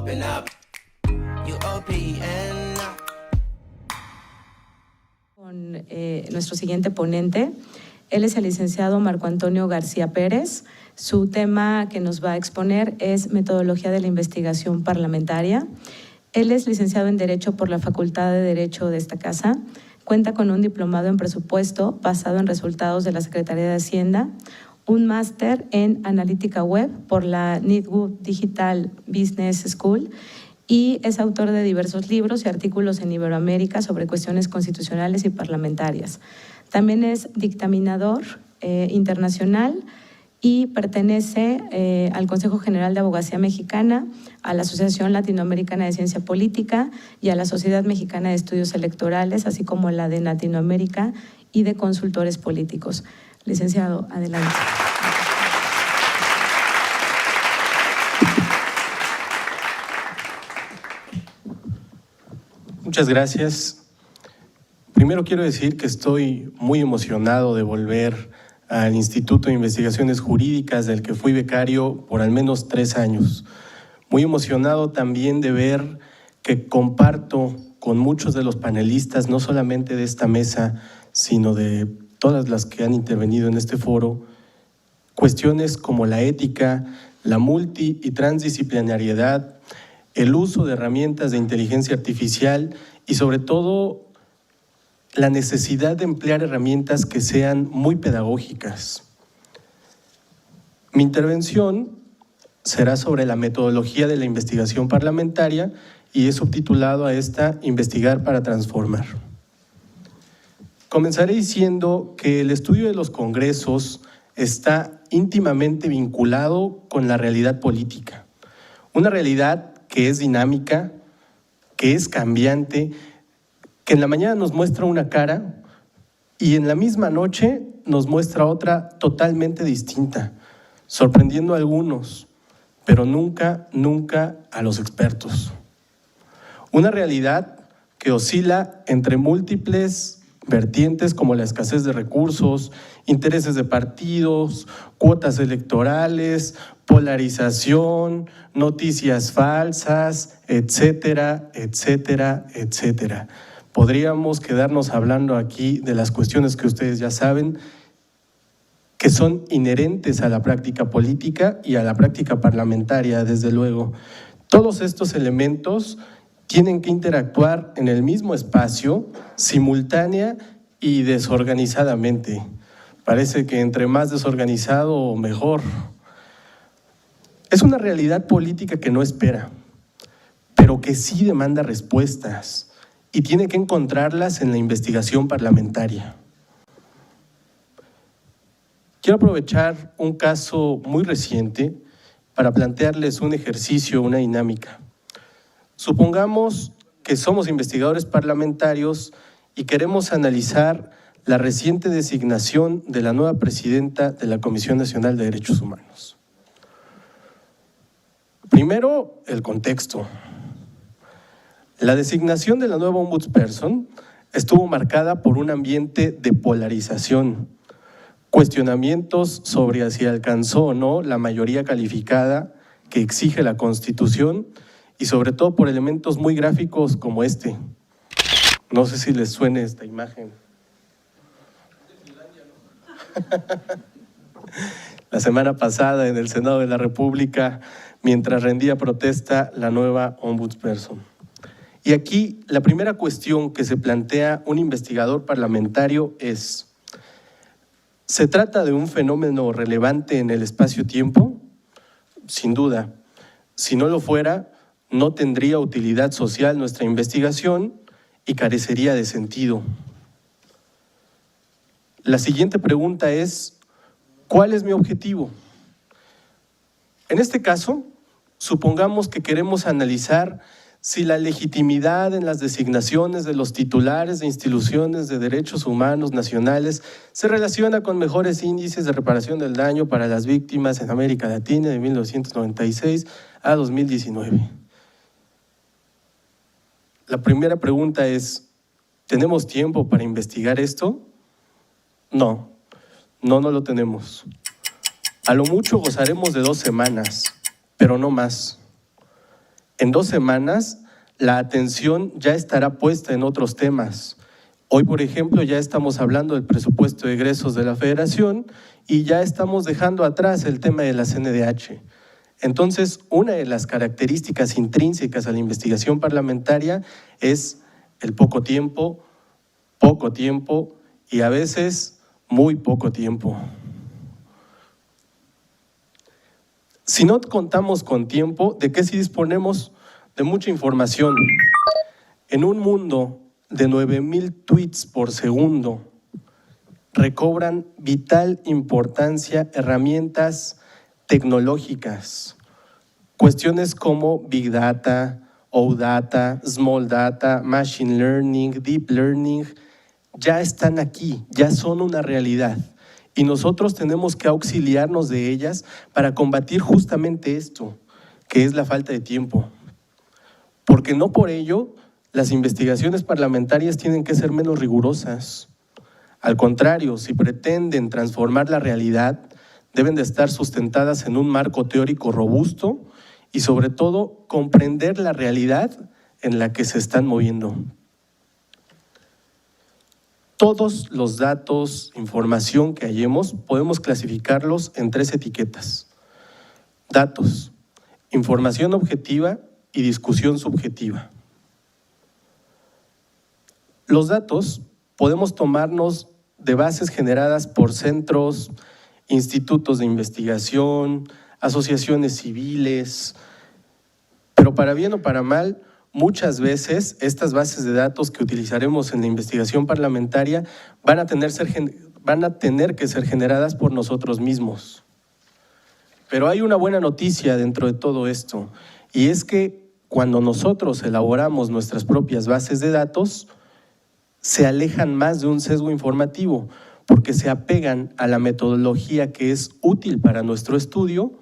open up. You open up. Con nuestro siguiente ponente. Él es el licenciado Marco Antonio García Pérez. Su tema que nos va a exponer es Metodología de la Investigación Parlamentaria. Él es licenciado en Derecho por la Facultad de Derecho de esta casa. Cuenta con un diplomado en presupuesto basado en resultados de la Secretaría de Hacienda, un máster en analítica web por la Netwood Digital Business School y es autor de diversos libros y artículos en Iberoamérica sobre cuestiones constitucionales y parlamentarias. También es dictaminador internacional y pertenece al Consejo General de Abogacía Mexicana, a la Asociación Latinoamericana de Ciencia Política y a la Sociedad Mexicana de Estudios Electorales, así como la de Latinoamérica y de consultores políticos. Licenciado, adelante. Muchas gracias. Primero quiero decir que estoy muy emocionado de volver al Instituto de Investigaciones Jurídicas, del que fui becario por al menos 3 años. Muy emocionado también de ver que comparto con muchos de los panelistas, no solamente de esta mesa, sino de todas las que han intervenido en este foro, cuestiones como la ética, la multi- y transdisciplinariedad, el uso de herramientas de inteligencia artificial y sobre todo la necesidad de emplear herramientas que sean muy pedagógicas. Mi intervención será sobre la metodología de la investigación parlamentaria y he subtitulado a esta Investigar para transformar. Comenzaré diciendo que el estudio de los congresos está íntimamente vinculado con la realidad política. Una realidad que es dinámica, que es cambiante, que en la mañana nos muestra una cara y en la misma noche nos muestra otra totalmente distinta, sorprendiendo a algunos, pero nunca a los expertos. Una realidad que oscila entre múltiples vertientes como la escasez de recursos, intereses de partidos, cuotas electorales, polarización, noticias falsas, etcétera, etcétera, etcétera. Podríamos quedarnos hablando aquí de las cuestiones que ustedes ya saben, que son inherentes a la práctica política y a la práctica parlamentaria, desde luego. Todos estos elementos tienen que interactuar en el mismo espacio, simultánea y desorganizadamente. Parece que entre más desorganizado, mejor. Es una realidad política que no espera, pero que sí demanda respuestas y tiene que encontrarlas en la investigación parlamentaria. Quiero aprovechar un caso muy reciente para plantearles un ejercicio, una dinámica. Supongamos que somos investigadores parlamentarios y queremos analizar la reciente designación de la nueva presidenta de la Comisión Nacional de Derechos Humanos. Primero, el contexto. La designación de la nueva ombudsperson estuvo marcada por un ambiente de polarización, cuestionamientos sobre si alcanzó o no la mayoría calificada que exige la Constitución y sobre todo por elementos muy gráficos como este. No sé si les suene esta imagen. La semana pasada en el Senado de la República, mientras rendía protesta la nueva ombudsperson. Y aquí la primera cuestión que se plantea un investigador parlamentario es: ¿se trata de un fenómeno relevante en el espacio-tiempo? Sin duda. Si no lo fuera, no tendría utilidad social nuestra investigación y carecería de sentido. La siguiente pregunta es: ¿cuál es mi objetivo? En este caso, supongamos que queremos analizar si la legitimidad en las designaciones de los titulares de instituciones de derechos humanos nacionales se relaciona con mejores índices de reparación del daño para las víctimas en América Latina de 1996 a 2019. La primera pregunta es: ¿tenemos tiempo para investigar esto? No lo tenemos. A lo mucho gozaremos de 2 semanas, pero no más. En 2 semanas, la atención ya estará puesta en otros temas. Hoy, por ejemplo, ya estamos hablando del presupuesto de egresos de la Federación y ya estamos dejando atrás el tema de la CNDH. Entonces, una de las características intrínsecas a la investigación parlamentaria es el poco tiempo y a veces muy poco tiempo. Si no contamos con tiempo, ¿de qué sí disponemos? De mucha información. En un mundo de 9,000 tweets por segundo, recobran vital importancia herramientas tecnológicas. Cuestiones como Big Data, OData, Small Data, Machine Learning, Deep Learning, ya están aquí, ya son una realidad. Y nosotros tenemos que auxiliarnos de ellas para combatir justamente esto, que es la falta de tiempo. Porque no por ello las investigaciones parlamentarias tienen que ser menos rigurosas. Al contrario, si pretenden transformar la realidad, deben de estar sustentadas en un marco teórico robusto y sobre todo comprender la realidad en la que se están moviendo. Todos los datos, información que hallemos, podemos clasificarlos en 3 etiquetas. Datos, información objetiva y discusión subjetiva. Los datos podemos tomarnos de bases generadas por centros, institutos de investigación, asociaciones civiles, pero para bien o para mal, muchas veces estas bases de datos que utilizaremos en la investigación parlamentaria van a tener que ser generadas por nosotros mismos. Pero hay una buena noticia dentro de todo esto, y es que cuando nosotros elaboramos nuestras propias bases de datos, se alejan más de un sesgo informativo, porque se apegan a la metodología que es útil para nuestro estudio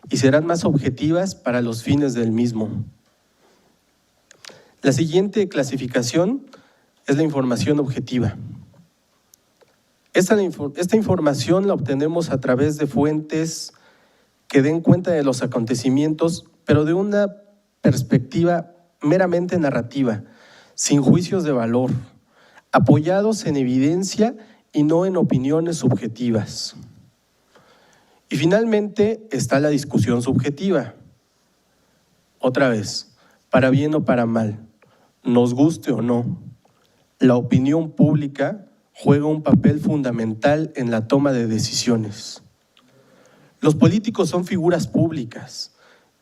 y serán más objetivas para los fines del mismo. La siguiente clasificación es la información objetiva. Esta información la obtenemos a través de fuentes que den cuenta de los acontecimientos, pero de una perspectiva meramente narrativa, sin juicios de valor, apoyados en evidencia y no en opiniones subjetivas. Y finalmente está la discusión subjetiva. Otra vez, para bien o para mal, nos guste o no, la opinión pública juega un papel fundamental en la toma de decisiones. Los políticos son figuras públicas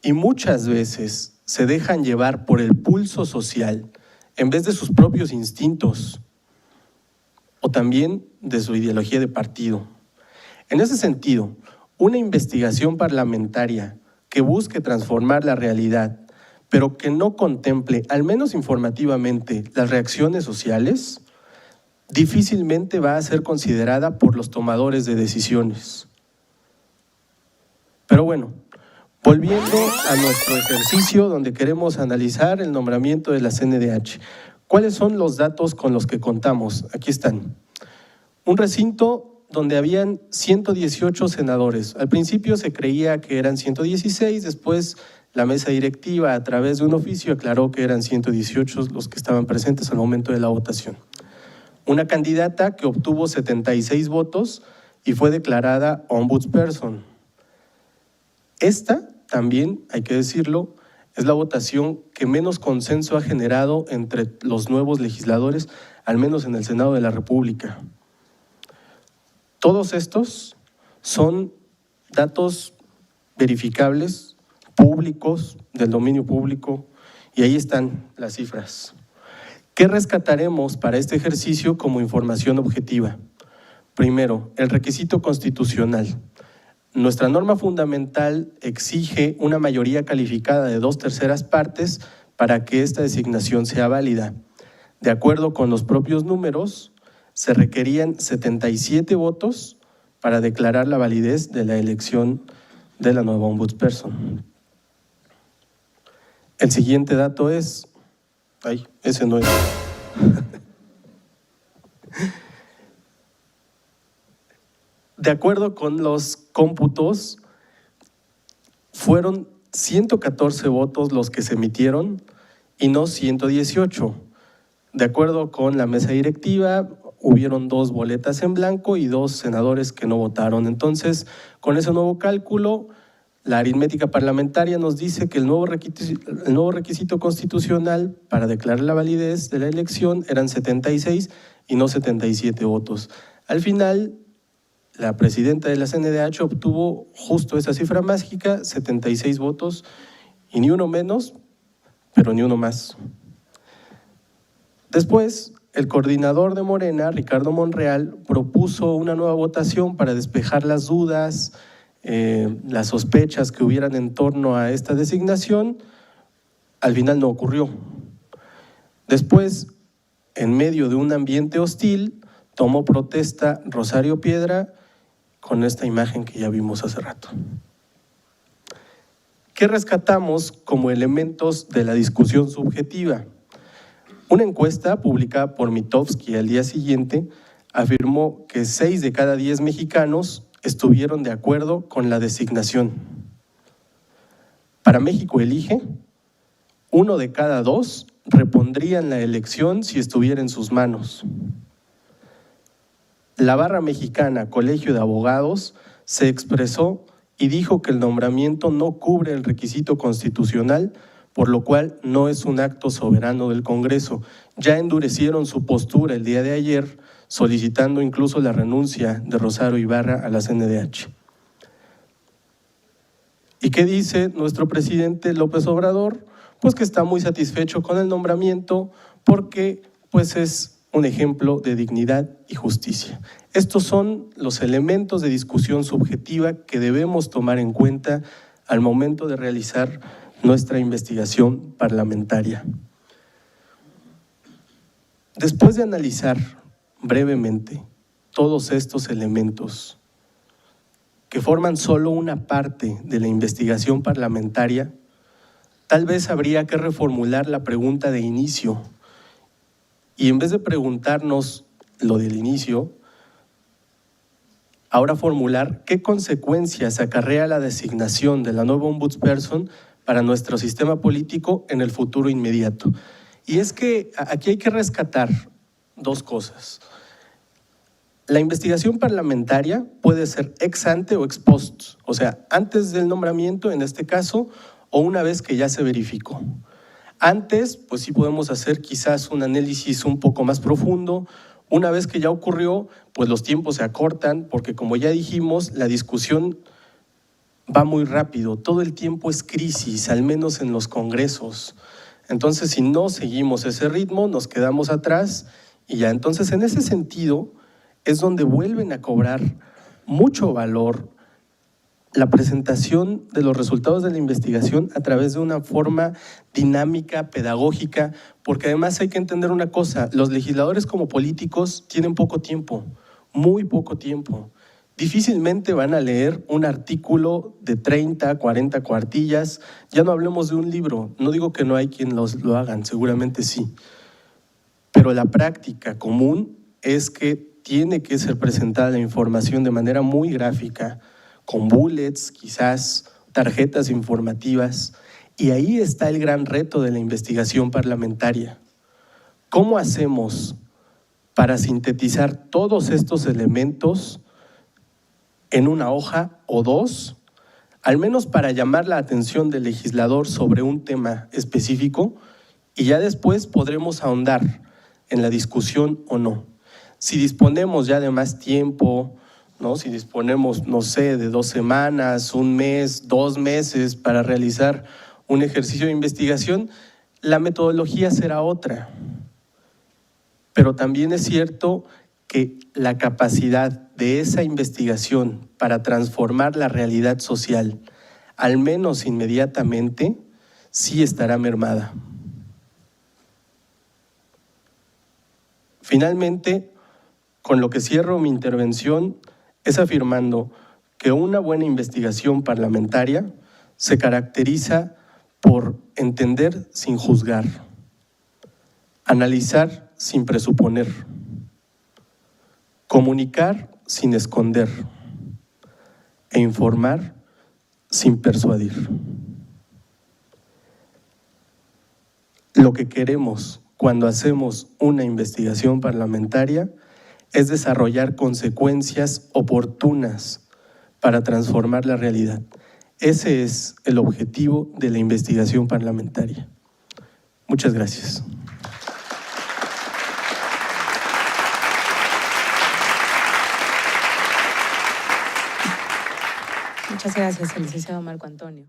y muchas veces se dejan llevar por el pulso social en vez de sus propios instintos o también de su ideología de partido. En ese sentido, una investigación parlamentaria que busque transformar la realidad, pero que no contemple, al menos informativamente, las reacciones sociales, difícilmente va a ser considerada por los tomadores de decisiones. Pero bueno, volviendo a nuestro ejercicio donde queremos analizar el nombramiento de la CNDH. ¿Cuáles son los datos con los que contamos? Aquí están. Un recinto donde habían 118 senadores. Al principio se creía que eran 116, después la mesa directiva a través de un oficio aclaró que eran 118 los que estaban presentes al momento de la votación. Una candidata que obtuvo 76 votos y fue declarada ombudsperson. Esta también, hay que decirlo, es la votación que menos consenso ha generado entre los nuevos legisladores, al menos en el Senado de la República. Todos estos son datos verificables, públicos, del dominio público, y ahí están las cifras. ¿Qué rescataremos para este ejercicio como información objetiva? Primero, el requisito constitucional. Nuestra norma fundamental exige una mayoría calificada de 2/3 partes para que esta designación sea válida. De acuerdo con los propios números, se requerían 77 votos para declarar la validez de la elección de la nueva ombudsperson. El siguiente dato es… Ay, ese no es… De acuerdo con los cómputos, fueron 114 votos los que se emitieron y no 118. De acuerdo con la mesa directiva, hubieron 2 boletas en blanco y 2 senadores que no votaron. Entonces, con ese nuevo cálculo, la aritmética parlamentaria nos dice que el nuevo requisito constitucional para declarar la validez de la elección eran 76 y no 77 votos. Al final, la presidenta de la CNDH obtuvo justo esa cifra mágica, 76 votos, y ni uno menos, pero ni uno más. Después, el coordinador de Morena, Ricardo Monreal, propuso una nueva votación para despejar las dudas, las sospechas que hubieran en torno a esta designación. Al final no ocurrió. Después, en medio de un ambiente hostil, tomó protesta Rosario Piedra con esta imagen que ya vimos hace rato. ¿Qué rescatamos como elementos de la discusión subjetiva? Una encuesta publicada por Mitofsky al día siguiente afirmó que 6 de cada 10 mexicanos estuvieron de acuerdo con la designación. Para México Elige, 1 de cada 2 repondrían la elección si estuviera en sus manos. La Barra Mexicana Colegio de Abogados se expresó y dijo que el nombramiento no cubre el requisito constitucional, por lo cual no es un acto soberano del Congreso. Ya endurecieron su postura el día de ayer, solicitando incluso la renuncia de Rosario Ibarra a la CNDH. ¿Y qué dice nuestro presidente López Obrador? Pues que está muy satisfecho con el nombramiento porque pues es un ejemplo de dignidad y justicia. Estos son los elementos de discusión subjetiva que debemos tomar en cuenta al momento de realizar nuestra investigación parlamentaria. Después de analizar brevemente todos estos elementos que forman solo una parte de la investigación parlamentaria, tal vez habría que reformular la pregunta de inicio y en vez de preguntarnos lo del inicio, ahora formular qué consecuencias acarrea la designación de la nueva ombudsperson para nuestro sistema político en el futuro inmediato. Y es que aquí hay que rescatar 2 cosas. La investigación parlamentaria puede ser ex ante o ex post, o sea, antes del nombramiento en este caso, o una vez que ya se verificó. Antes, pues sí podemos hacer quizás un análisis un poco más profundo. Una vez que ya ocurrió, pues los tiempos se acortan, porque como ya dijimos, la discusión va muy rápido, todo el tiempo es crisis, al menos en los congresos. Entonces, si no seguimos ese ritmo, nos quedamos atrás y ya. Entonces, en ese sentido, es donde vuelven a cobrar mucho valor la presentación de los resultados de la investigación a través de una forma dinámica, pedagógica, porque además hay que entender una cosa, los legisladores como políticos tienen poco tiempo, muy poco tiempo. Difícilmente van a leer un artículo de 30, 40 cuartillas, ya no hablemos de un libro, no digo que no hay quien lo hagan, seguramente sí, pero la práctica común es que tiene que ser presentada la información de manera muy gráfica, con bullets, quizás tarjetas informativas, y ahí está el gran reto de la investigación parlamentaria. ¿Cómo hacemos para sintetizar todos estos elementos en una hoja o 2, al menos para llamar la atención del legislador sobre un tema específico, y ya después podremos ahondar en la discusión o no? Si disponemos ya de más tiempo, ¿no? Si disponemos, no sé, de 2 semanas, 1 mes, 2 meses para realizar un ejercicio de investigación, la metodología será otra. Pero también es cierto que la capacidad de esa investigación para transformar la realidad social, al menos inmediatamente, sí estará mermada. Finalmente, con lo que cierro mi intervención, es afirmando que una buena investigación parlamentaria se caracteriza por entender sin juzgar, analizar sin presuponer, comunicar sin esconder e informar sin persuadir. Lo que queremos cuando hacemos una investigación parlamentaria es desarrollar consecuencias oportunas para transformar la realidad. Ese es el objetivo de la investigación parlamentaria. Muchas gracias. Muchas gracias, el licenciado Marco Antonio.